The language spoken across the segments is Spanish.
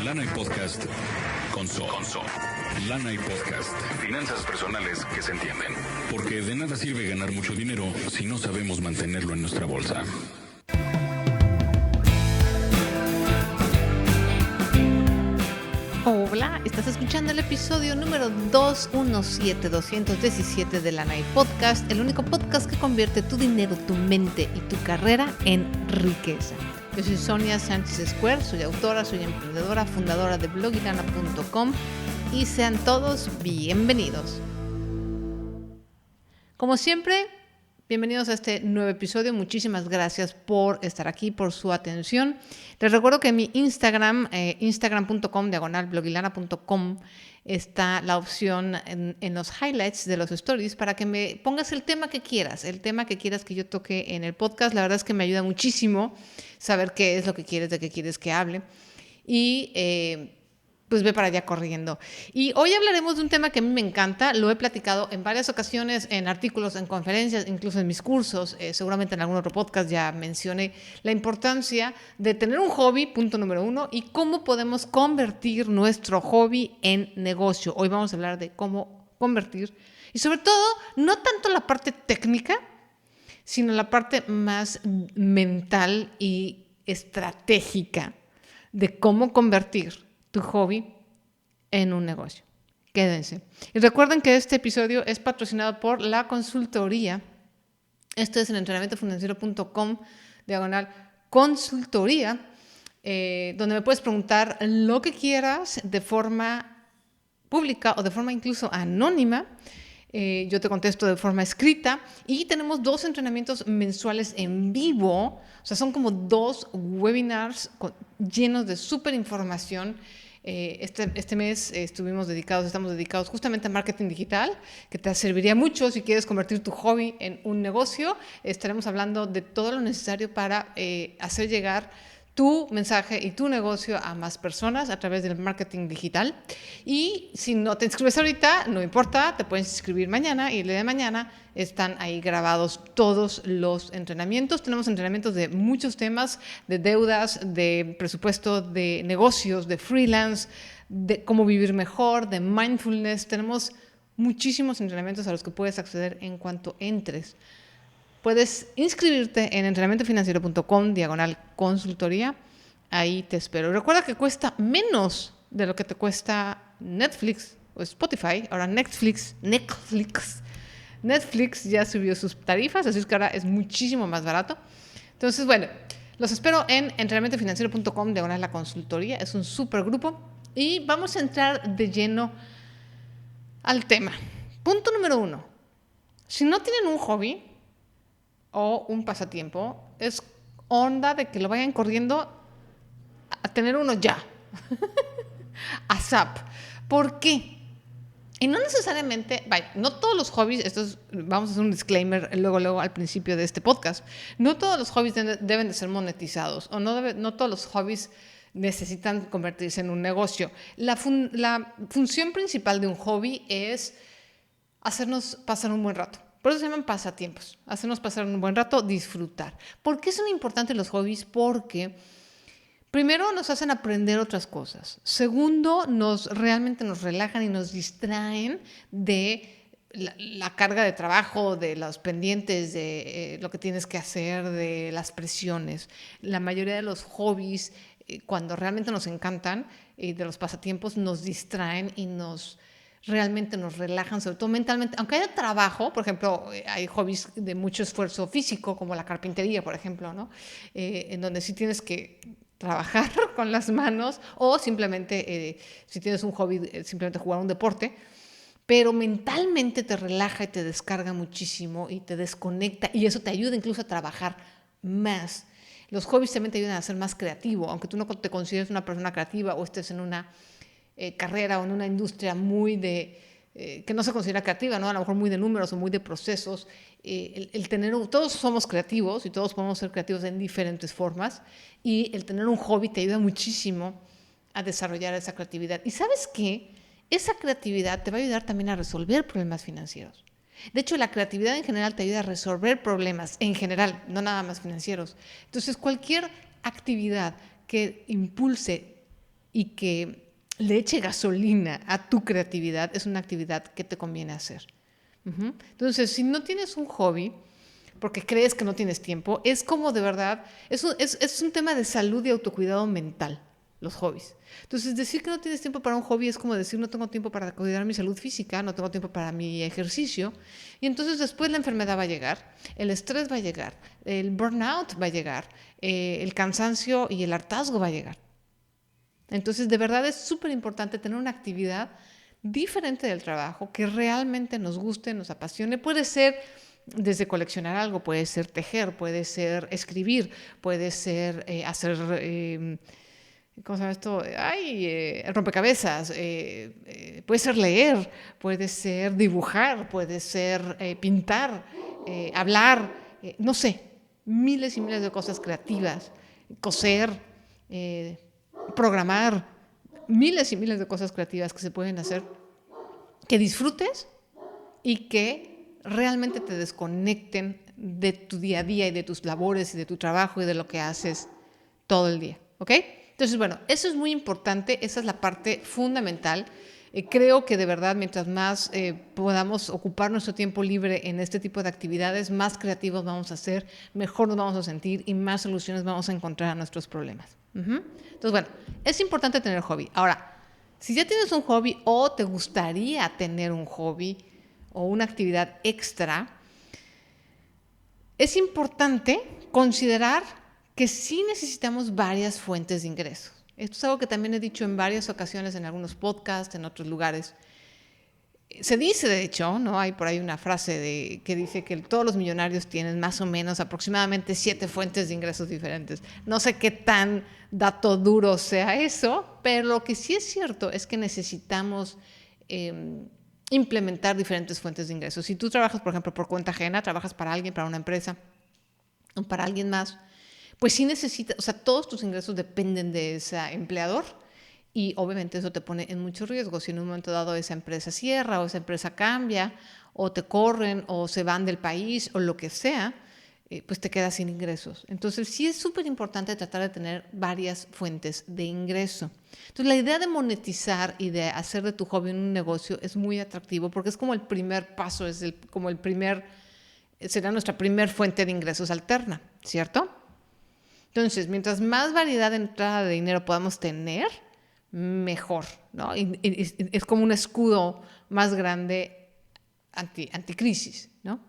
Lana y Podcast con So. Lana y Podcast. Finanzas personales que se entienden. Porque de nada sirve ganar mucho dinero si no sabemos mantenerlo en nuestra bolsa. Hola, estás escuchando el episodio número 217 de Lana y Podcast, el único podcast que convierte tu dinero, tu mente y tu carrera en riqueza. Yo soy Sonia Sánchez Square, soy autora, soy emprendedora, fundadora de blogilana.com y sean todos bienvenidos. Como siempre, bienvenidos a este nuevo episodio. Muchísimas gracias por estar aquí, por su atención. Les recuerdo que en mi Instagram, instagram.com/blogilana.com, está la opción en los highlights de los stories para que me pongas el tema que quieras que yo toque en el podcast. La verdad es que me ayuda muchísimo saber qué es lo que quieres, de qué quieres que hable. Y pues ve para allá corriendo. Y hoy hablaremos de un tema que a mí me encanta. Lo he platicado en varias ocasiones, en artículos, en conferencias, incluso en mis cursos. Seguramente en algún otro podcast ya mencioné la importancia de tener un hobby, punto número 1, y cómo podemos convertir nuestro hobby en negocio. Hoy vamos a hablar de cómo convertir, y sobre todo, no tanto la parte técnica, sino la parte más mental y estratégica de cómo convertir tu hobby en un negocio. Quédense. Y recuerden que este episodio es patrocinado por la consultoría. Esto es en entrenamientofinanciero.com/consultoría, donde me puedes preguntar lo que quieras de forma pública o de forma incluso anónima. Yo te contesto de forma escrita y tenemos 2 entrenamientos mensuales en vivo. O sea, son como 2 webinars llenos de súper información. Este mes estamos dedicados justamente a marketing digital, que te serviría mucho si quieres convertir tu hobby en un negocio. Estaremos hablando de todo lo necesario para hacer llegar tu mensaje y tu negocio a más personas a través del marketing digital. Y si no te inscribes ahorita, no importa, te puedes inscribir mañana, y el día de mañana están ahí grabados todos los entrenamientos. Tenemos entrenamientos de muchos temas, de deudas, de presupuesto, de negocios, de freelance, de cómo vivir mejor, de mindfulness. Tenemos muchísimos entrenamientos a los que puedes acceder en cuanto entres. Puedes inscribirte en entrenamientofinanciero.com/consultoría. Ahí te espero. Recuerda que cuesta menos de lo que te cuesta Netflix o Spotify. Ahora Netflix ya subió sus tarifas, así es que ahora es muchísimo más barato. Entonces, bueno, los espero en entrenamientofinanciero.com/la consultoría. Es un súper grupo y vamos a entrar de lleno al tema. Punto número 1. Si no tienen un hobby o un pasatiempo, es onda de que lo vayan corriendo a tener uno ya. ASAP. ¿Por qué? Y no necesariamente, no todos los hobbies, vamos a hacer un disclaimer luego al principio de este podcast, no todos los hobbies deben de ser monetizados, o no todos los hobbies necesitan convertirse en un negocio. La función principal de un hobby es hacernos pasar un buen rato. Por eso se llaman pasatiempos, hacernos pasar un buen rato, disfrutar. ¿Por qué son importantes los hobbies? Porque primero nos hacen aprender otras cosas. Segundo, realmente nos relajan y nos distraen de la carga de trabajo, de los pendientes, de lo que tienes que hacer, de las presiones. La mayoría de los hobbies, cuando realmente nos encantan, de los pasatiempos, nos distraen y realmente nos relajan, sobre todo mentalmente. Aunque haya trabajo, por ejemplo, hay hobbies de mucho esfuerzo físico, como la carpintería, por ejemplo, ¿no? En donde sí tienes que trabajar con las manos, o simplemente, si tienes un hobby, simplemente jugar un deporte, pero mentalmente te relaja y te descarga muchísimo y te desconecta, y eso te ayuda incluso a trabajar más. Los hobbies también te ayudan a ser más creativo, aunque tú no te consideres una persona creativa o estés en una carrera o en una industria muy que no se considera creativa, ¿no? A lo mejor muy de números o muy de procesos. Todos somos creativos y todos podemos ser creativos en diferentes formas, y el tener un hobby te ayuda muchísimo a desarrollar esa creatividad. ¿Y sabes qué? Esa creatividad te va a ayudar también a resolver problemas financieros. De hecho, la creatividad en general te ayuda a resolver problemas en general, no nada más financieros. Entonces, cualquier actividad que impulse y que le eche gasolina a tu creatividad, es una actividad que te conviene hacer. Entonces, si no tienes un hobby, porque crees que no tienes tiempo, es como de verdad, es un tema de salud y autocuidado mental, los hobbies. Entonces, decir que no tienes tiempo para un hobby es como decir no tengo tiempo para cuidar mi salud física, no tengo tiempo para mi ejercicio, y entonces después la enfermedad va a llegar, el estrés va a llegar, el burnout va a llegar, el cansancio y el hartazgo va a llegar. Entonces, de verdad es súper importante tener una actividad diferente del trabajo que realmente nos guste, nos apasione. Puede ser desde coleccionar algo, puede ser tejer, puede ser escribir, puede ser hacer, ¿cómo se llama esto? Rompecabezas, puede ser leer, puede ser dibujar, puede ser pintar, hablar, no sé, miles y miles de cosas creativas, coser, programar, miles y miles de cosas creativas que se pueden hacer, que disfrutes y que realmente te desconecten de tu día a día y de tus labores y de tu trabajo y de lo que haces todo el día, ¿ok? Entonces, bueno, eso es muy importante, esa es la parte fundamental. Creo que de verdad, mientras más podamos ocupar nuestro tiempo libre en este tipo de actividades, más creativos vamos a ser, mejor nos vamos a sentir y más soluciones vamos a encontrar a nuestros problemas. Entonces, bueno, es importante tener hobby. Ahora, si ya tienes un hobby o te gustaría tener un hobby o una actividad extra, es importante considerar que sí necesitamos varias fuentes de ingresos. Esto es algo que también he dicho en varias ocasiones en algunos podcasts, en otros lugares. Se dice, de hecho, ¿no? Hay por ahí una frase que dice que todos los millonarios tienen más o menos aproximadamente 7 fuentes de ingresos diferentes. No sé qué tan dato duro sea eso, pero lo que sí es cierto es que necesitamos implementar diferentes fuentes de ingresos. Si tú trabajas, por ejemplo, por cuenta ajena, trabajas para alguien, para una empresa o para alguien más, pues sí necesitas, o sea, todos tus ingresos dependen de ese empleador y obviamente eso te pone en mucho riesgo. Si en un momento dado esa empresa cierra o esa empresa cambia o te corren o se van del país o lo que sea, pues te quedas sin ingresos. Entonces sí es súper importante tratar de tener varias fuentes de ingreso. Entonces la idea de monetizar y de hacer de tu hobby un negocio es muy atractivo porque es como el primer paso, será nuestra primer fuente de ingresos alterna, ¿cierto? Entonces, mientras más variedad de entrada de dinero podamos tener, mejor, ¿no? Y es como un escudo más grande anticrisis, ¿no?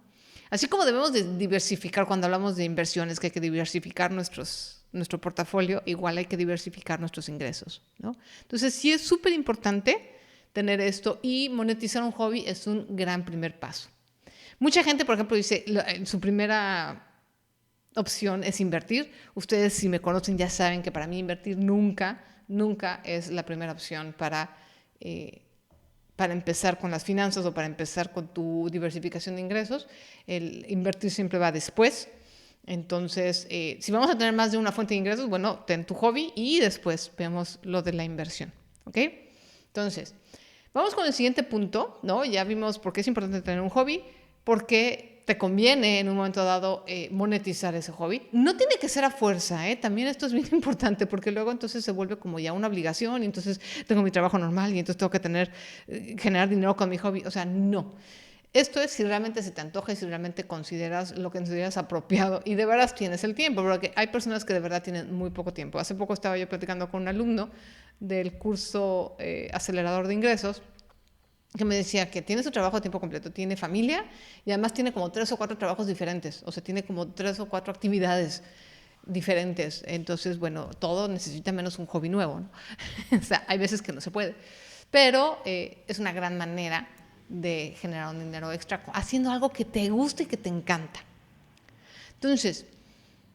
Así como debemos de diversificar cuando hablamos de inversiones, que hay que diversificar nuestro portafolio, igual hay que diversificar nuestros ingresos, ¿no? Entonces, sí es súper importante tener esto y monetizar un hobby es un gran primer paso. Mucha gente, por ejemplo, dice, su primera opción es invertir. Ustedes, si me conocen, ya saben que para mí invertir nunca es la primera opción para empezar con las finanzas o para empezar con tu diversificación de ingresos. El invertir siempre va después. Entonces, si vamos a tener más de una fuente de ingresos, bueno, ten tu hobby y después vemos lo de la inversión, ¿ok? Entonces, vamos con el siguiente punto, ¿no? Ya vimos por qué es importante tener un hobby, porque te conviene en un momento dado monetizar ese hobby. No tiene que ser a fuerza, ¿eh? También esto es bien importante porque luego entonces se vuelve como ya una obligación y entonces tengo mi trabajo normal y entonces tengo que generar dinero con mi hobby. O sea, no. Esto es si realmente se te antoja y si realmente lo que consideras apropiado y de veras tienes el tiempo, porque hay personas que de verdad tienen muy poco tiempo. Hace poco estaba yo platicando con un alumno del curso Acelerador de Ingresos que me decía que tiene su trabajo a tiempo completo, tiene familia y además tiene como 3 o 4 trabajos diferentes, o sea, tiene como 3 o 4 actividades diferentes. Entonces, bueno, todo necesita menos un hobby nuevo, ¿no? O sea, hay veces que no se puede, pero es una gran manera de generar un dinero extra haciendo algo que te gusta y que te encanta. Entonces,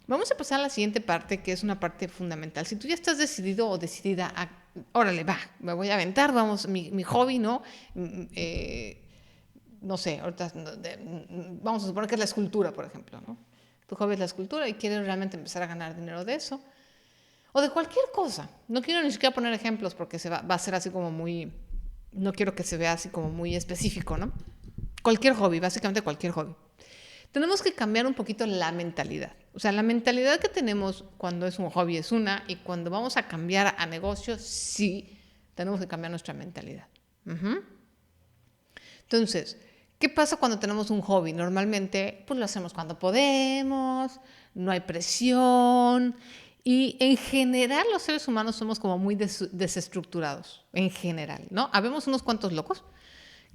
vamos a pasar a la siguiente parte, que es una parte fundamental. Si tú ya estás decidido o decidida a, órale, va, me voy a aventar, vamos, mi hobby, ¿no? No sé, ahorita vamos a suponer que es la escultura, por ejemplo, ¿no? Tu hobby es la escultura y quieres realmente empezar a ganar dinero de eso. O de cualquier cosa. No quiero ni siquiera poner ejemplos porque va a ser así como muy... No quiero que se vea así como muy específico, ¿no? Cualquier hobby, básicamente cualquier hobby. Tenemos que cambiar un poquito la mentalidad. O sea, la mentalidad que tenemos cuando es un hobby es una, y cuando vamos a cambiar a negocios, sí, tenemos que cambiar nuestra mentalidad. Entonces, ¿qué pasa cuando tenemos un hobby? Normalmente, pues lo hacemos cuando podemos, no hay presión, y en general los seres humanos somos como muy desestructurados, en general, ¿no? Habemos unos cuantos locos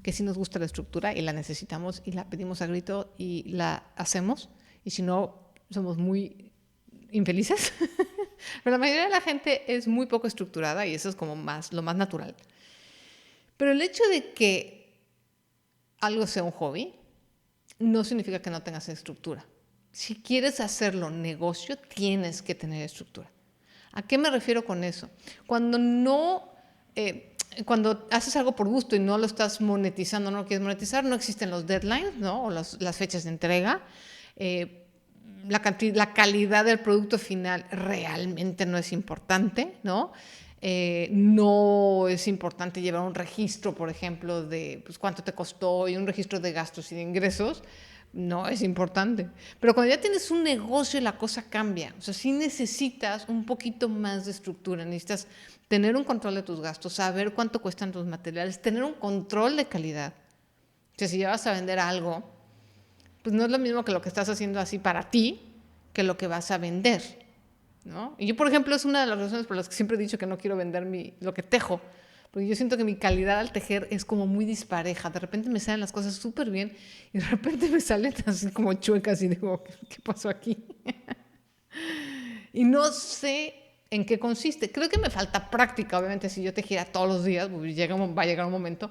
que sí nos gusta la estructura y la necesitamos y la pedimos a grito y la hacemos, y si no, somos muy infelices. Pero la mayoría de la gente es muy poco estructurada y eso es como lo más natural. Pero el hecho de que algo sea un hobby no significa que no tengas estructura. Si quieres hacerlo negocio, tienes que tener estructura. ¿A qué me refiero con eso? Cuando haces algo por gusto y no lo estás monetizando, no lo quieres monetizar, no existen los deadlines, ¿no? O las fechas de entrega. La calidad del producto final realmente no es importante, ¿no? No es importante llevar un registro, por ejemplo, de pues, cuánto te costó y un registro de gastos y de ingresos. No es importante. Pero cuando ya tienes un negocio, la cosa cambia. O sea, sí necesitas un poquito más de estructura. Necesitas tener un control de tus gastos, saber cuánto cuestan tus materiales, tener un control de calidad. O sea, si ya vas a vender algo, pues no es lo mismo que lo que estás haciendo así para ti que lo que vas a vender, ¿no? Y yo, por ejemplo, es una de las razones por las que siempre he dicho que no quiero vender lo que tejo, porque yo siento que mi calidad al tejer es como muy dispareja. De repente me salen las cosas súper bien y de repente me salen así como chuecas y digo, ¿qué pasó aquí? Y no sé en qué consiste. Creo que me falta práctica. Obviamente, si yo tejiera todos los días, pues va a llegar un momento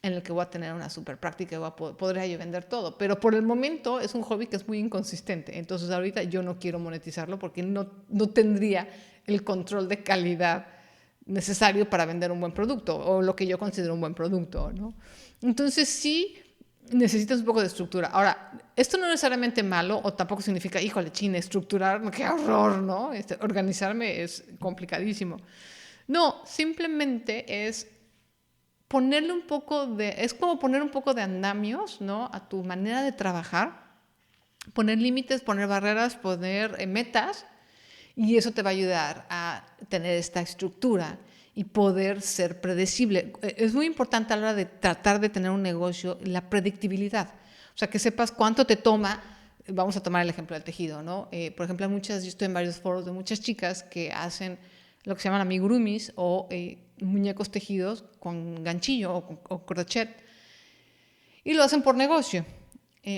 en el que voy a tener una súper práctica y podría yo vender todo. Pero por el momento es un hobby que es muy inconsistente. Entonces ahorita yo no quiero monetizarlo porque no tendría el control de calidad necesario para vender un buen producto o lo que yo considero un buen producto, ¿no? Entonces sí necesitas un poco de estructura. Ahora, esto no es necesariamente malo o tampoco significa, híjole, chine, estructurar, qué horror, ¿no? Organizarme es complicadísimo. No, simplemente es ponerle un poco es como poner un poco de andamios, ¿no? A tu manera de trabajar, poner límites, poner barreras, poner metas, y eso te va a ayudar a tener esta estructura y poder ser predecible. Es muy importante a la hora de tratar de tener un negocio la predictibilidad. O sea, que sepas cuánto te toma. Vamos a tomar el ejemplo del tejido, ¿no? Por ejemplo, yo estoy en varios foros de muchas chicas que hacen lo que se llaman amigurumis o muñecos tejidos con ganchillo o crochet, y lo hacen por negocio.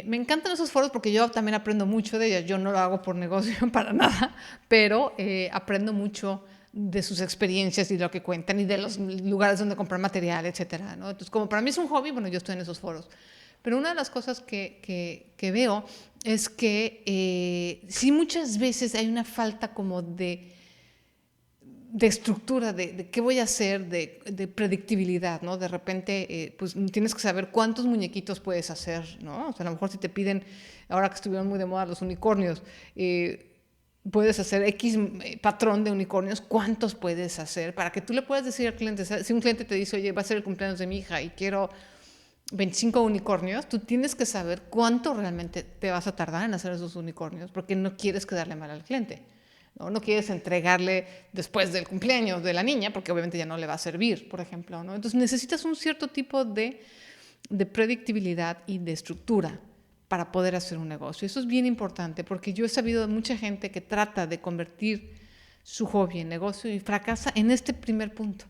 Me encantan esos foros porque yo también aprendo mucho de ellas. Yo no lo hago por negocio para nada, pero aprendo mucho de sus experiencias y de lo que cuentan y de los lugares donde comprar material, etcétera, ¿no? Entonces, como para mí es un hobby, bueno, yo estoy en esos foros. Pero una de las cosas que veo es que sí, muchas veces hay una falta como de estructura, de qué voy a hacer, de predictibilidad, ¿no? De repente, pues tienes que saber cuántos muñequitos puedes hacer, ¿no? O sea, a lo mejor si te piden, ahora que estuvieron muy de moda los unicornios, puedes hacer X patrón de unicornios, ¿cuántos puedes hacer? Para que tú le puedas decir al cliente, si un cliente te dice, oye, va a ser el cumpleaños de mi hija y quiero 25 unicornios, tú tienes que saber cuánto realmente te vas a tardar en hacer esos unicornios, porque no quieres quedarle mal al cliente. No quieres entregarle después del cumpleaños de la niña, porque obviamente ya no le va a servir, por ejemplo, ¿no? Entonces necesitas un cierto tipo de predictibilidad y de estructura para poder hacer un negocio. Eso es bien importante, porque yo he sabido de mucha gente que trata de convertir su hobby en negocio y fracasa en este primer punto.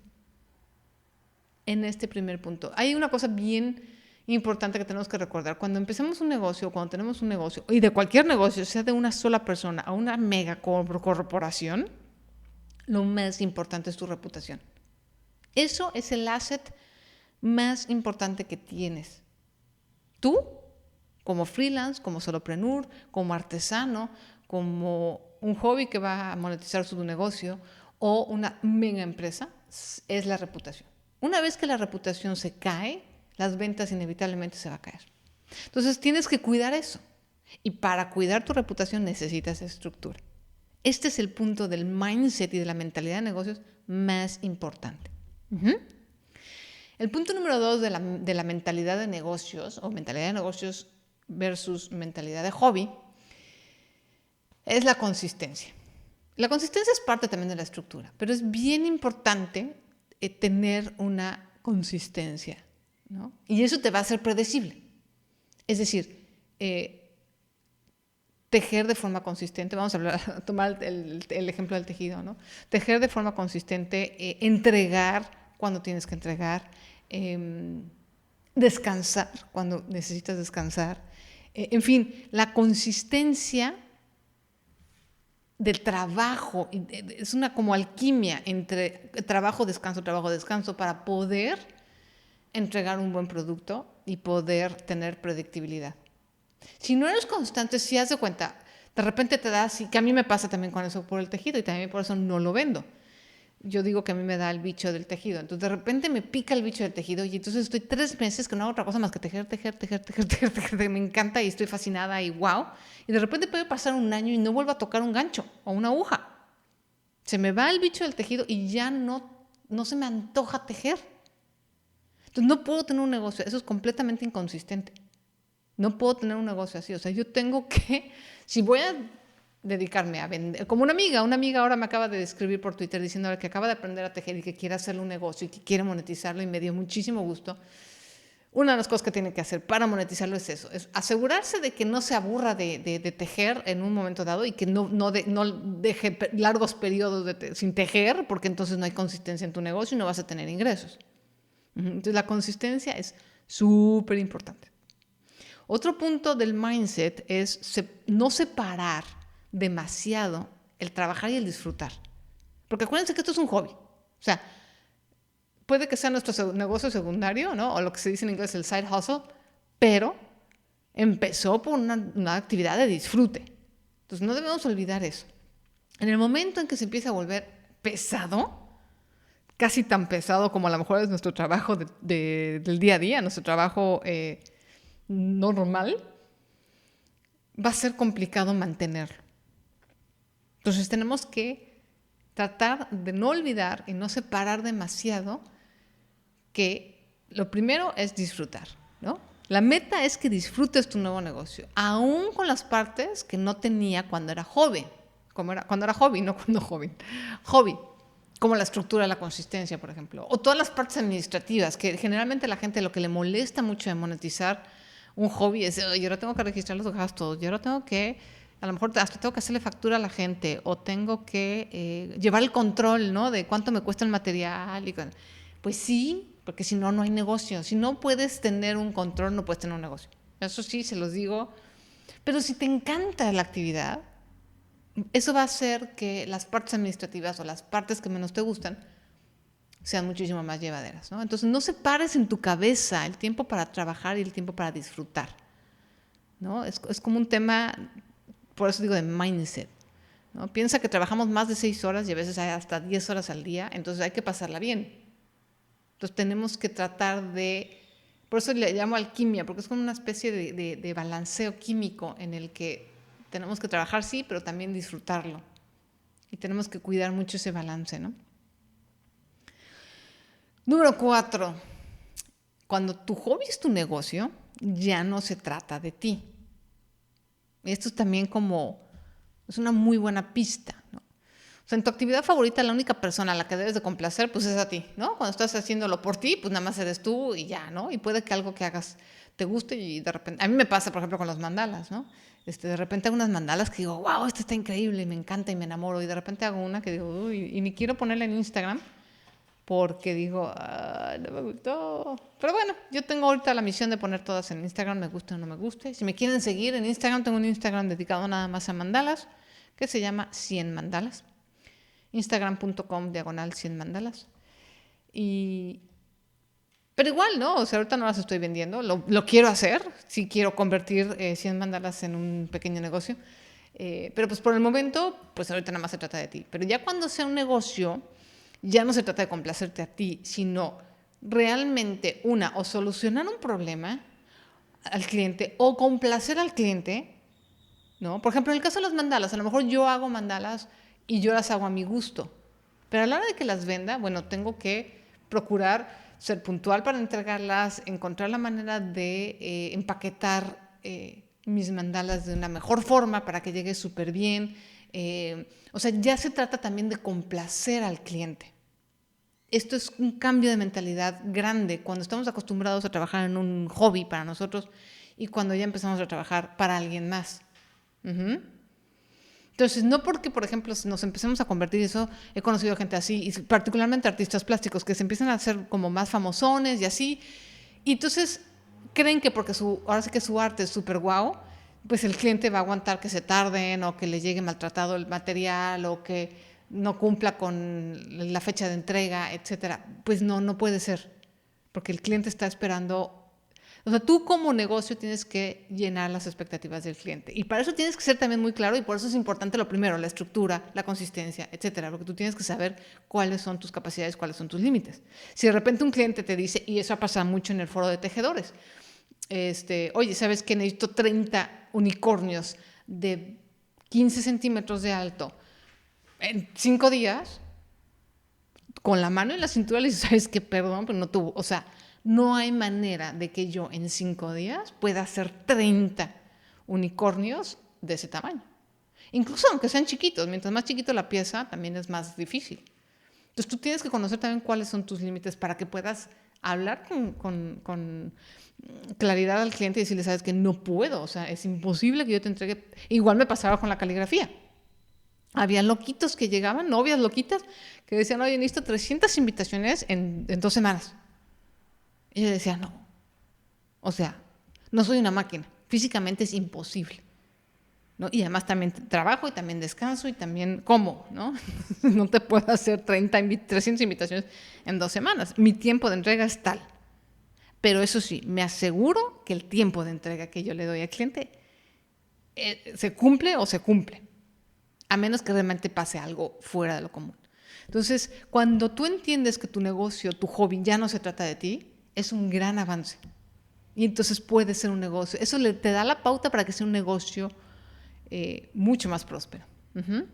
En este primer punto. Hay una cosa bien importante que tenemos que recordar. Cuando empezamos un negocio, cuando tenemos un negocio, y de cualquier negocio, sea de una sola persona a una mega corporación, lo más importante es tu reputación. Eso es el asset más importante que tienes. Tú, como freelance, como solopreneur, como artesano, como un hobby que va a monetizar su negocio o una mega empresa, es la reputación. Una vez que la reputación se cae, las ventas inevitablemente se va a caer. Entonces tienes que cuidar eso. Y para cuidar tu reputación necesitas estructura. Este es el punto del mindset y de la mentalidad de negocios más importante. El punto número 2 de la mentalidad de negocios o mentalidad de negocios versus mentalidad de hobby es la consistencia. La consistencia es parte también de la estructura, pero es bien importante tener una consistencia, ¿no? Y eso te va a hacer predecible. Es decir, tejer de forma consistente, vamos a tomar el ejemplo del tejido, ¿no? Tejer de forma consistente, entregar cuando tienes que entregar, descansar cuando necesitas descansar. En fin, la consistencia del trabajo es una como alquimia entre trabajo, descanso para poder entregar un buen producto y poder tener predictibilidad. Si no eres constante, si haz de cuenta, de repente te das, y que a mí me pasa también con eso por el tejido y también por eso no lo vendo. Yo digo que a mí me da el bicho del tejido. Entonces, de repente me pica el bicho del tejido y entonces estoy 3 meses que no hago otra cosa más que tejer. Me encanta y estoy fascinada y wow. Y de repente puede pasar un año y no vuelvo a tocar un gancho o una aguja. Se me va el bicho del tejido y ya no se me antoja tejer. Entonces, no puedo tener un negocio. Eso es completamente inconsistente. No puedo tener un negocio así. O sea, yo tengo que, si voy a dedicarme a vender, como una amiga ahora me acaba de escribir por Twitter diciendo que acaba de aprender a tejer y que quiere hacerle un negocio y que quiere monetizarlo y me dio muchísimo gusto. Una de las cosas que tiene que hacer para monetizarlo es eso, es asegurarse de que no se aburra de tejer en un momento dado y que no deje largos periodos sin tejer, porque entonces no hay consistencia en tu negocio y no vas a tener ingresos. Entonces la consistencia es súper importante. Otro punto del mindset es no separar demasiado el trabajar y el disfrutar. Porque acuérdense que esto es un hobby. O sea, puede que sea nuestro negocio secundario, ¿no? O lo que se dice en inglés el side hustle, pero empezó por una actividad de disfrute. Entonces no debemos olvidar eso. En el momento en que se empieza a volver pesado, casi tan pesado como a lo mejor es nuestro trabajo del día a día, nuestro trabajo no normal, va a ser complicado mantenerlo. Entonces tenemos que tratar de no olvidar y no separar demasiado que lo primero es disfrutar, ¿no? La meta es que disfrutes tu nuevo negocio, aún con las partes que no tenía cuando era joven, cuando era hobby, no cuando joven, hobby, como la estructura, la consistencia, por ejemplo, o todas las partes administrativas, que generalmente la gente lo que le molesta mucho de monetizar un hobby es, yo ahora tengo que registrar los gastos, yo ahora tengo que, a lo mejor hasta tengo que hacerle factura a la gente, o tengo que llevar el control, ¿no? De cuánto me cuesta el material. Pues sí, porque si no, no hay negocio. Si no puedes tener un control, no puedes tener un negocio. Eso sí, se los digo. Pero si te encanta la actividad, eso va a hacer que las partes administrativas o las partes que menos te gustan sean muchísimo más llevaderas, ¿no? Entonces, no separes en tu cabeza el tiempo para trabajar y el tiempo para disfrutar, ¿no? Es como un tema, por eso digo, de mindset, ¿no? Piensa que trabajamos más de 6 horas y a veces hay hasta 10 horas al día, entonces hay que pasarla bien. Entonces, tenemos que tratar de, por eso le llamo alquimia, porque es como una especie de balanceo químico en el que tenemos que trabajar, sí, pero también disfrutarlo. Y tenemos que cuidar mucho ese balance, ¿no? Número 4, cuando tu hobby es tu negocio, ya no se trata de ti. Esto es también es una muy buena pista, ¿no? O sea, en tu actividad favorita, la única persona a la que debes de complacer, pues es a ti, ¿no? Cuando estás haciéndolo por ti, pues nada más eres tú y ya, ¿no? Y puede que algo que hagas te guste y de repente, a mí me pasa, por ejemplo, con los mandalas, ¿no? De repente hago unas mandalas que digo, wow, esto está increíble, y me encanta y me enamoro. Y de repente hago una que digo, uy, y ni quiero ponerla en Instagram porque digo, no me gustó. Pero bueno, yo tengo ahorita la misión de poner todas en Instagram, me guste o no me guste. Si me quieren seguir en Instagram, tengo un Instagram dedicado nada más a mandalas, que se llama 100 mandalas. Instagram.com/100 mandalas. Pero igual, ¿no? O sea, ahorita no las estoy vendiendo, lo quiero hacer, sí quiero convertir 100 mandalas en un pequeño negocio, pero pues por el momento, pues ahorita nada más se trata de ti. Pero ya cuando sea un negocio, ya no se trata de complacerte a ti, sino realmente o solucionar un problema al cliente o complacer al cliente, ¿no? Por ejemplo, en el caso de las mandalas, a lo mejor yo hago mandalas y yo las hago a mi gusto, pero a la hora de que las venda, bueno, tengo que procurar ser puntual para entregarlas, encontrar la manera de empaquetar mis mandalas de una mejor forma para que llegue súper bien. O sea, ya se trata también de complacer al cliente. Esto es un cambio de mentalidad grande cuando estamos acostumbrados a trabajar en un hobby para nosotros y cuando ya empezamos a trabajar para alguien más. Uh-huh. Entonces, no porque, por ejemplo, nos empecemos a convertir eso, he conocido gente así, y particularmente artistas plásticos, que se empiezan a hacer como más famosones y así, y entonces creen que porque ahora sí que su arte es súper guau, pues el cliente va a aguantar que se tarden o que le llegue maltratado el material o que no cumpla con la fecha de entrega, etcétera. Pues no puede ser, porque el cliente está esperando. O sea, tú como negocio tienes que llenar las expectativas del cliente. Y para eso tienes que ser también muy claro y por eso es importante lo primero, la estructura, la consistencia, etcétera. Porque tú tienes que saber cuáles son tus capacidades, cuáles son tus límites. Si de repente un cliente te dice, y eso ha pasado mucho en el foro de tejedores, oye, ¿sabes qué? Necesito 30 unicornios de 15 centímetros de alto en 5 días, con la mano en la cintura le dices, ¿sabes qué? Perdón, pero no tuvo, o sea, no hay manera de que yo en 5 días pueda hacer 30 unicornios de ese tamaño. Incluso aunque sean chiquitos, mientras más chiquito la pieza, también es más difícil. Entonces tú tienes que conocer también cuáles son tus límites para que puedas hablar con claridad al cliente y decirle, sabes que no puedo, o sea, es imposible que yo te entregue. Igual me pasaba con la caligrafía. Había loquitos que llegaban, novias loquitas, que decían, oye, necesito 300 invitaciones en 2 semanas. Y yo decía, no. O sea, no soy una máquina. Físicamente es imposible, ¿no? Y además también trabajo y también descanso y también como, ¿no? No te puedo hacer 300 invitaciones en 2 semanas. Mi tiempo de entrega es tal. Pero eso sí, me aseguro que el tiempo de entrega que yo le doy al cliente se cumple o se cumple. A menos que realmente pase algo fuera de lo común. Entonces, cuando tú entiendes que tu negocio, tu hobby ya no se trata de ti, es un gran avance. Y entonces puede ser un negocio. Eso te da la pauta para que sea un negocio mucho más próspero. Uh-huh.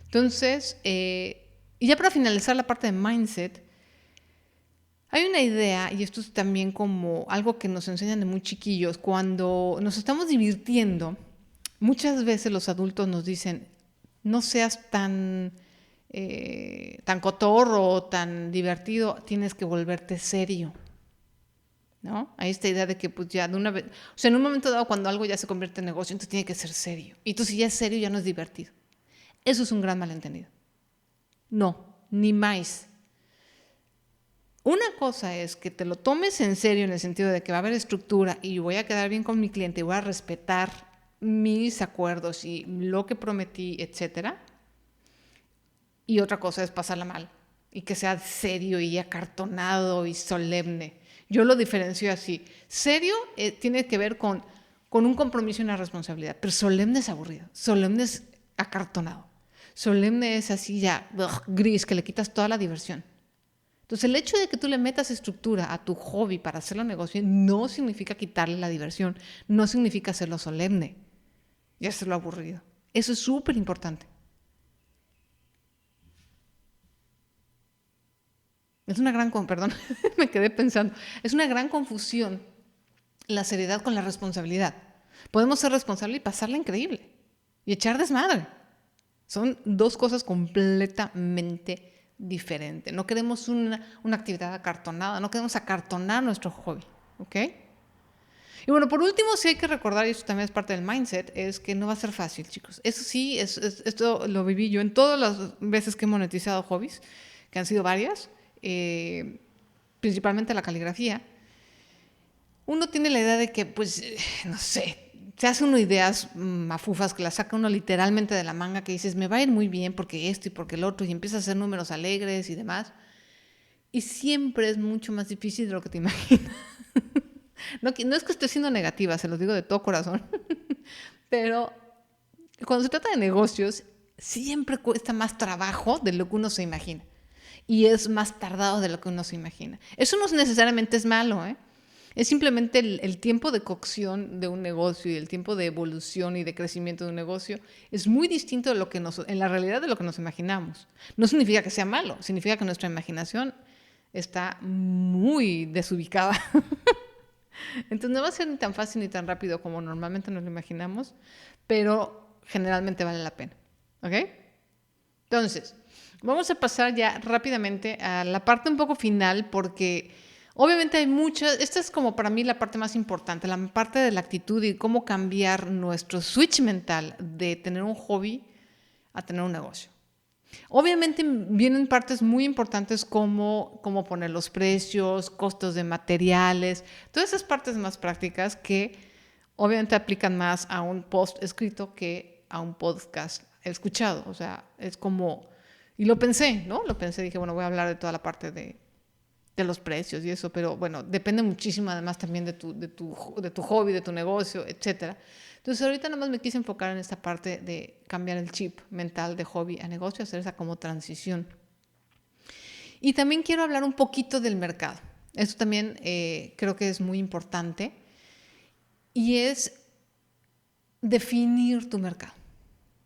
Entonces, y ya para finalizar la parte de mindset, hay una idea, y esto es también como algo que nos enseñan de muy chiquillos, cuando nos estamos divirtiendo, muchas veces los adultos nos dicen, no seas tan cotorro, tan divertido, tienes que volverte serio, ¿no? Hay esta idea de que pues ya de una vez, o sea, en un momento dado cuando algo ya se convierte en negocio, entonces tiene que ser serio. Y tú si ya es serio ya no es divertido. Eso es un gran malentendido. No, ni más. Una cosa es que te lo tomes en serio en el sentido de que va a haber estructura y voy a quedar bien con mi cliente y voy a respetar mis acuerdos y lo que prometí, etcétera. Y otra cosa es pasarla mal y que sea serio y acartonado y solemne. Yo lo diferencio así. Serio tiene que ver con un compromiso y una responsabilidad, pero solemne es aburrido, solemne es acartonado, solemne es así ya gris, que le quitas toda la diversión. Entonces el hecho de que tú le metas estructura a tu hobby para hacerlo negocio no significa quitarle la diversión, no significa hacerlo solemne y hacerlo aburrido. Eso es súper importante. Es una gran, perdón, me quedé pensando, es una gran confusión la seriedad con la responsabilidad. Podemos ser responsables y pasarla increíble y echar desmadre. Son 2 cosas completamente diferentes. No queremos una actividad acartonada, no queremos acartonar nuestro hobby, ¿ok? Y bueno, por último, sí hay que recordar, y eso también es parte del mindset, es que no va a ser fácil, chicos. Eso sí, esto lo viví yo en todas las veces que he monetizado hobbies, que han sido varias, principalmente la caligrafía. Uno tiene la idea de que, pues, no sé, se hace uno ideas mafufas que las saca uno literalmente de la manga, que dices, me va a ir muy bien porque esto y porque el otro, y empiezas a hacer números alegres y demás. Y siempre es mucho más difícil de lo que te imaginas. No es que esté siendo negativa, se los digo de todo corazón, pero cuando se trata de negocios, siempre cuesta más trabajo de lo que uno se imagina. Y es más tardado de lo que uno se imagina. Eso no necesariamente es malo, ¿eh? Es simplemente el tiempo de cocción de un negocio y el tiempo de evolución y de crecimiento de un negocio es muy distinto de lo que en la realidad de lo que nos imaginamos. No significa que sea malo, significa que nuestra imaginación está muy desubicada. Entonces no va a ser ni tan fácil ni tan rápido como normalmente nos lo imaginamos, pero generalmente vale la pena. ¿Ok? Entonces, vamos a pasar ya rápidamente a la parte un poco final porque obviamente hay muchas, esta es como para mí la parte más importante, la parte de la actitud y cómo cambiar nuestro switch mental de tener un hobby a tener un negocio. Obviamente vienen partes muy importantes como poner los precios, costos de materiales, todas esas partes más prácticas que obviamente aplican más a un post escrito que a un podcast escuchado. O sea, es como, y lo pensé, ¿no? Lo pensé, dije, bueno, voy a hablar de toda la parte de los precios y eso, pero bueno, depende muchísimo además también de tu hobby, de tu negocio, etcétera. Entonces ahorita nada más me quise enfocar en esta parte de cambiar el chip mental de hobby a negocio, hacer esa como transición. Y también quiero hablar un poquito del mercado. Esto también creo que es muy importante y es definir tu mercado.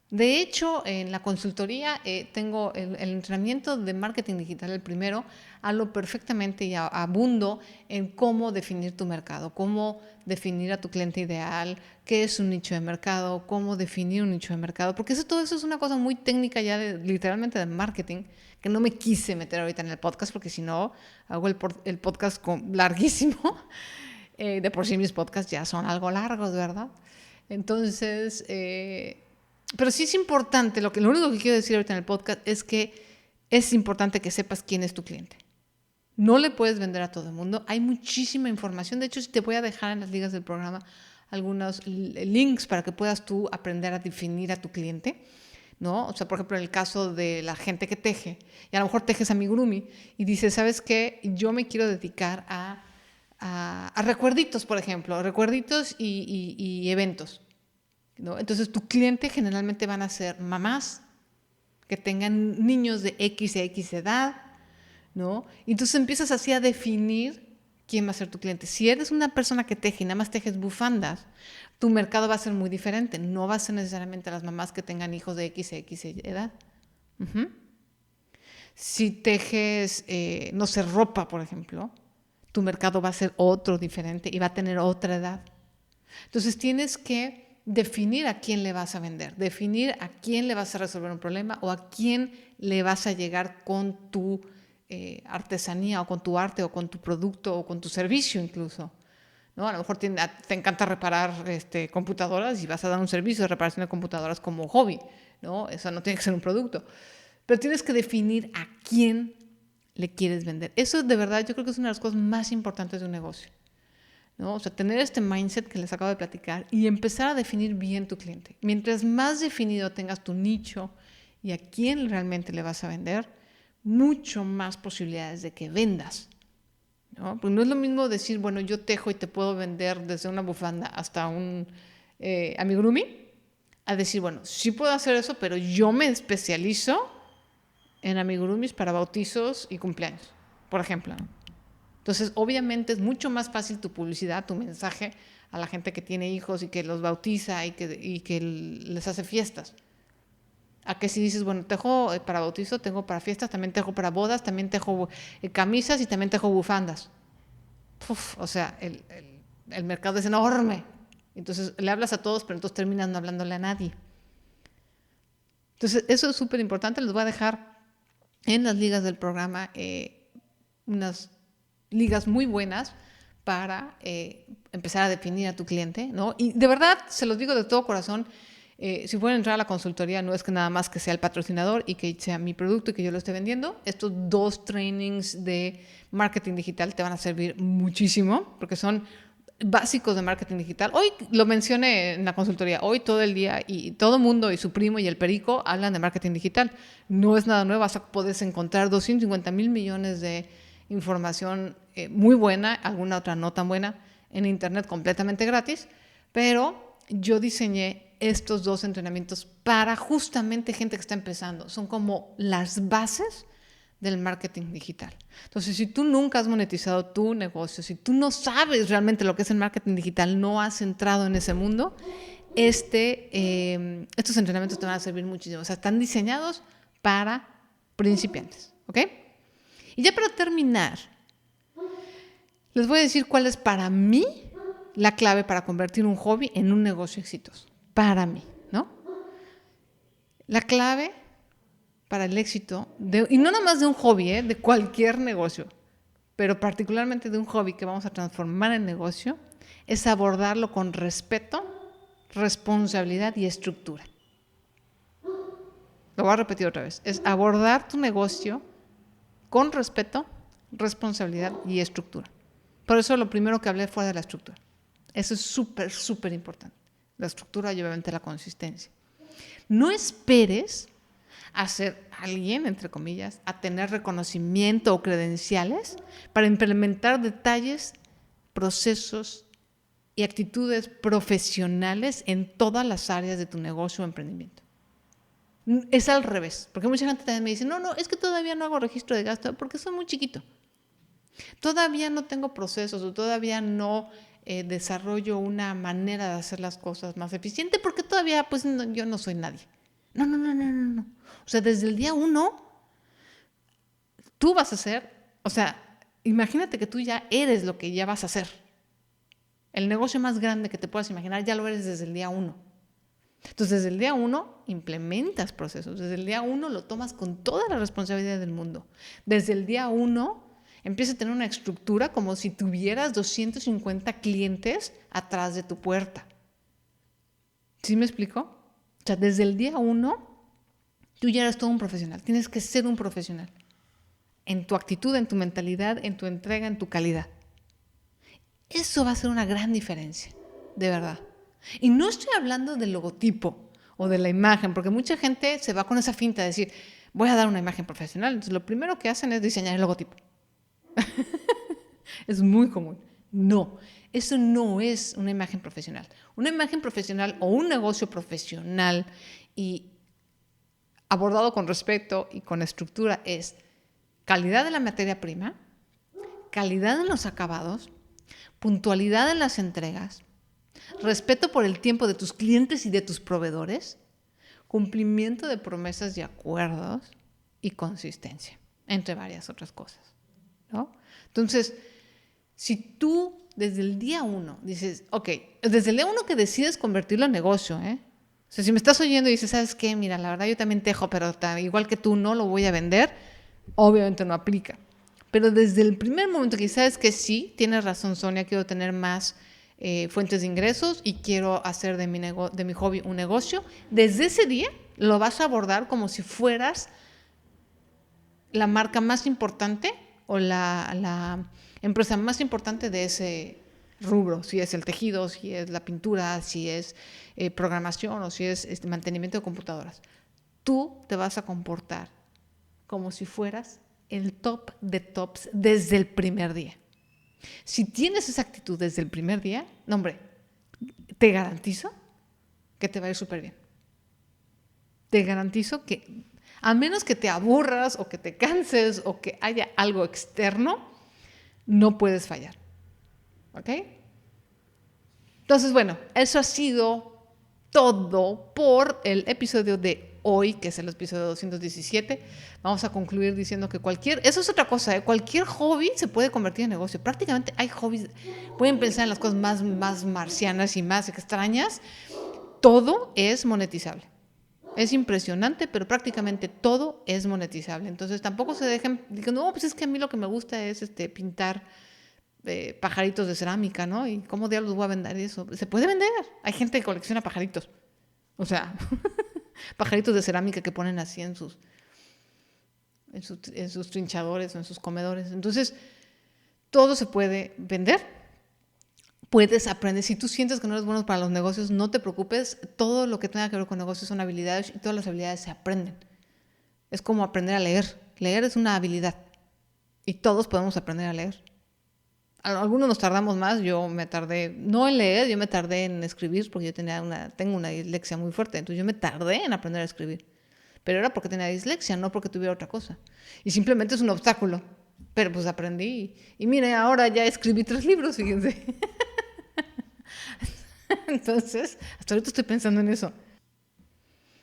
De hecho, en la consultoría tengo el entrenamiento de marketing digital, el primero, hablo perfectamente y abundo en cómo definir tu mercado, cómo definir a tu cliente ideal, qué es un nicho de mercado, cómo definir un nicho de mercado, porque todo eso es una cosa muy técnica ya literalmente de marketing, que no me quise meter ahorita en el podcast, porque si no, hago el podcast larguísimo. De por sí mis podcasts ya son algo largos, ¿verdad? Entonces... pero sí es importante, lo único que quiero decir ahorita en el podcast es que es importante que sepas quién es tu cliente. No le puedes vender a todo el mundo. Hay muchísima información. De hecho, te voy a dejar en las ligas del programa algunos links para que puedas tú aprender a definir a tu cliente, ¿no? O sea, por ejemplo, en el caso de la gente que teje, y a lo mejor tejes amigurumi y dices, ¿sabes qué? Yo me quiero dedicar a recuerditos, por ejemplo, recuerditos y eventos, ¿no? Entonces, tu cliente generalmente van a ser mamás que tengan niños de X a X edad, ¿no? Y entonces empiezas así a definir quién va a ser tu cliente. Si eres una persona que teje y nada más tejes bufandas, tu mercado va a ser muy diferente. No va a ser necesariamente las mamás que tengan hijos de X a X edad. Uh-huh. Si tejes, no sé, ropa, por ejemplo, tu mercado va a ser otro diferente y va a tener otra edad. Entonces tienes que definir a quién le vas a vender, definir a quién le vas a resolver un problema o a quién le vas a llegar con tu artesanía o con tu arte o con tu producto o con tu servicio incluso, ¿no? A lo mejor te encanta reparar computadoras y vas a dar un servicio de reparación de computadoras como hobby, ¿no? Eso no tiene que ser un producto. Pero tienes que definir a quién le quieres vender. Eso de verdad yo creo que es una de las cosas más importantes de un negocio, ¿no? O sea, tener este mindset que les acabo de platicar y empezar a definir bien tu cliente. Mientras más definido tengas tu nicho y a quién realmente le vas a vender, mucho más posibilidades de que vendas, ¿no? Porque no es lo mismo decir, bueno, yo tejo y te puedo vender desde una bufanda hasta un amigurumi, a decir, bueno, sí puedo hacer eso, pero yo me especializo en amigurumis para bautizos y cumpleaños, por ejemplo, ¿no? Entonces, obviamente es mucho más fácil tu publicidad, tu mensaje a la gente que tiene hijos y que los bautiza y que les hace fiestas. A que si dices, bueno, tejo para bautizo, tengo para fiestas, también tejo para bodas, también tejo camisas y también tejo bufandas. Uf, o sea, el mercado es enorme. Entonces, le hablas a todos, pero entonces terminas no hablándole a nadie. Entonces, eso es súper importante. Les voy a dejar en las ligas del programa unas ligas muy buenas para empezar a definir a tu cliente, ¿no? Y de verdad, se los digo de todo corazón, si pueden entrar a la consultoría, no es que nada más que sea el patrocinador y que sea mi producto y que yo lo esté vendiendo. Estos 2 trainings de marketing digital te van a servir muchísimo porque son básicos de marketing digital. Hoy lo mencioné en la consultoría, hoy todo el día y todo el mundo y su primo y el perico hablan de marketing digital. No es nada nuevo, vas a poder encontrar 250,000 millones de información muy buena, alguna otra no tan buena, en internet completamente gratis, pero yo diseñé estos 2 entrenamientos para justamente gente que está empezando. Son como las bases del marketing digital. Entonces, si tú nunca has monetizado tu negocio, si tú no sabes realmente lo que es el marketing digital, no has entrado en ese mundo, estos entrenamientos te van a servir muchísimo. O sea, están diseñados para principiantes, ¿ok? Y ya para terminar, Les voy a decir cuál es para mí la clave para convertir un hobby en un negocio exitoso. Para mí, ¿no? La clave para el éxito, y no nada más de un hobby, de cualquier negocio, pero particularmente de un hobby que vamos a transformar en negocio, es abordarlo con respeto, responsabilidad y estructura. Lo voy a repetir otra vez. Es abordar tu negocio con respeto, responsabilidad y estructura. Por eso lo primero que hablé fue de la estructura. Eso es súper, súper importante. La estructura y obviamente la consistencia. No esperes a ser alguien, entre comillas, a tener reconocimiento o credenciales para implementar detalles, procesos y actitudes profesionales en todas las áreas de tu negocio o emprendimiento. Es al revés, porque mucha gente también me dice, no, es que todavía no hago registro de gasto porque soy muy chiquito. Todavía no tengo procesos o todavía no desarrollo una manera de hacer las cosas más eficiente porque todavía pues yo no soy nadie. No. O sea, desde el día 1 tú vas a ser, o sea, imagínate que tú ya eres lo que ya vas a hacer. El negocio más grande que te puedas imaginar ya lo eres desde el día 1. Entonces, desde el día 1 implementas procesos. Desde el día 1 lo tomas con toda la responsabilidad del mundo. Desde el día 1 empiezas a tener una estructura como si tuvieras 250 clientes atrás de tu puerta. ¿Sí me explico? O sea, desde el día 1 tú ya eres todo un profesional. Tienes que ser un profesional. En tu actitud, en tu mentalidad, en tu entrega, en tu calidad. Eso va a ser una gran diferencia, de verdad. Y no estoy hablando del logotipo o de la imagen, porque mucha gente se va con esa finta de decir, voy a dar una imagen profesional. Entonces, lo primero que hacen es diseñar el logotipo. Es muy común. No, eso no es una imagen profesional. Una imagen profesional o un negocio profesional y abordado con respeto y con estructura es calidad de la materia prima, calidad en los acabados, puntualidad en las entregas, respeto por el tiempo de tus clientes y de tus proveedores, cumplimiento de promesas y acuerdos y consistencia, entre varias otras cosas, ¿no? Entonces, si tú desde el día 1 dices, ok, desde el día 1 que decides convertirlo en negocio, o sea, si me estás oyendo y dices, ¿sabes qué? Mira, la verdad yo también tejo, pero igual que tú no lo voy a vender, obviamente no aplica. Pero desde el primer momento que sabes que sí, tienes razón, Sonia, quiero tener más fuentes de ingresos y quiero hacer de mi hobby un negocio, desde ese día lo vas a abordar como si fueras la marca más importante o la empresa más importante de ese rubro, si es el tejido, si es la pintura, si es programación o si es mantenimiento de computadoras. Tú te vas a comportar como si fueras el top de tops desde el primer día. Si tienes esa actitud desde el primer día, no, hombre, te garantizo que te va a ir súper bien. Te garantizo que, a menos que te aburras o que te canses o que haya algo externo, no puedes fallar. ¿Ok? Entonces, bueno, eso ha sido todo por el episodio de hoy, que es el episodio 217. Vamos a concluir diciendo que eso es otra cosa, cualquier hobby se puede convertir en negocio. Prácticamente hay hobbies, pueden pensar en las cosas más marcianas y más extrañas. Todo es monetizable. Es impresionante, pero prácticamente todo es monetizable. Entonces tampoco se dejen, digan, no, pues es que a mí lo que me gusta es pintar pajaritos de cerámica, ¿no? ¿Y cómo diablos voy a vender eso? Se puede vender. Hay gente que colecciona pajaritos. O sea, pajaritos de cerámica que ponen así en sus trinchadores o en sus comedores. Entonces, todo se puede vender. Puedes aprender. Si tú sientes que no eres bueno para los negocios, no te preocupes. Todo lo que tenga que ver con negocios son habilidades y todas las habilidades se aprenden. Es como aprender a leer. Leer es una habilidad y todos podemos aprender a leer. Algunos nos tardamos más. Yo me tardé, no en leer, yo me tardé en escribir porque yo tengo una dislexia muy fuerte. Entonces yo me tardé en aprender a escribir. Pero era porque tenía dislexia, no porque tuviera otra cosa. Y simplemente es un obstáculo. Pero pues aprendí. Y mire, ahora ya escribí 3 libros, fíjense. Entonces, hasta ahorita estoy pensando en eso.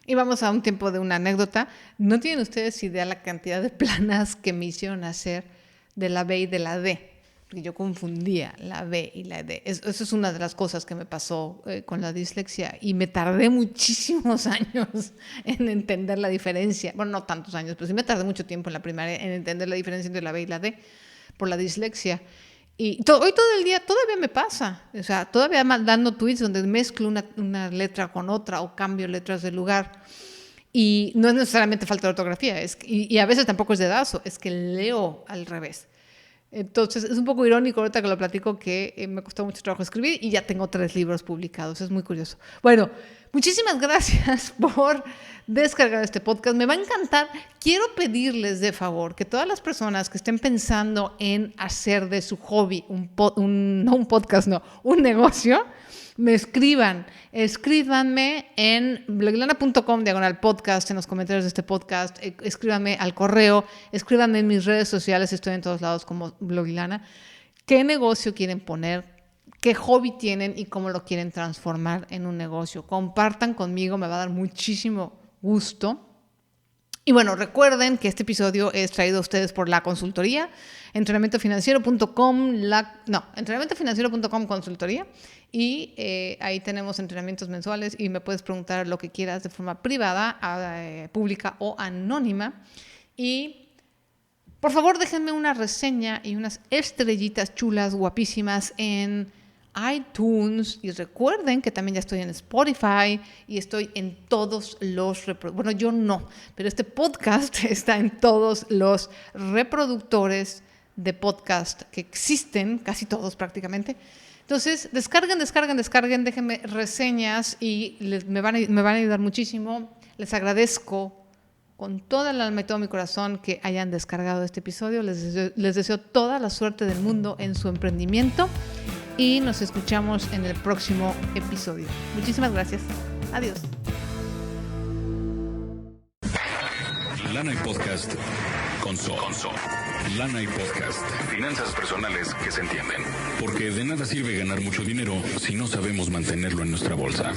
Y vamos a un tiempo de una anécdota. No tienen ustedes idea la cantidad de planas que me hicieron hacer de la B y de la D. yo confundía la B y la D. Eso es una de las cosas que me pasó con la dislexia y me tardé muchísimos años en entender la diferencia. Bueno, no tantos años, pero sí me tardé mucho tiempo en la primaria en entender la diferencia entre la B y la D por la dislexia. Y hoy todo el día todavía me pasa. O sea, todavía mandando tweets donde mezclo una letra con otra o cambio letras de lugar. Y no es necesariamente falta de ortografía, y a veces tampoco es dedazo, es que leo al revés. Entonces, es un poco irónico ahorita que lo platico que me costó mucho trabajo escribir y ya tengo 3 libros publicados. Es muy curioso. Bueno, muchísimas gracias por descargar este podcast. Me va a encantar. Quiero pedirles de favor que todas las personas que estén pensando en hacer de su hobby un negocio, me escríbanme en blogilana.com/podcast en los comentarios de este podcast, escríbanme al correo, escríbanme en mis redes sociales, estoy en todos lados como Blogilana, qué negocio quieren poner, qué hobby tienen y cómo lo quieren transformar en un negocio. Compartan conmigo, me va a dar muchísimo gusto. Y bueno, recuerden que este episodio es traído a ustedes por la consultoría, entrenamientofinanciero.com consultoría, y ahí tenemos entrenamientos mensuales y me puedes preguntar lo que quieras de forma privada, pública o anónima. Y por favor déjenme una reseña y unas estrellitas chulas, guapísimas en iTunes, y recuerden que también ya estoy en Spotify y estoy en todos los bueno, yo no, pero este podcast está en todos los reproductores de podcast que existen, casi todos prácticamente. Entonces, descarguen, déjenme reseñas y me van a ayudar muchísimo. Les agradezco con toda el alma y todo mi corazón que hayan descargado este episodio. Les deseo toda la suerte del mundo en su emprendimiento. Y nos escuchamos en el próximo episodio. Muchísimas gracias. Adiós. Lana y Podcast con So. Lana y Podcast. Finanzas personales que se entienden. Porque de nada sirve ganar mucho dinero si no sabemos mantenerlo en nuestra bolsa.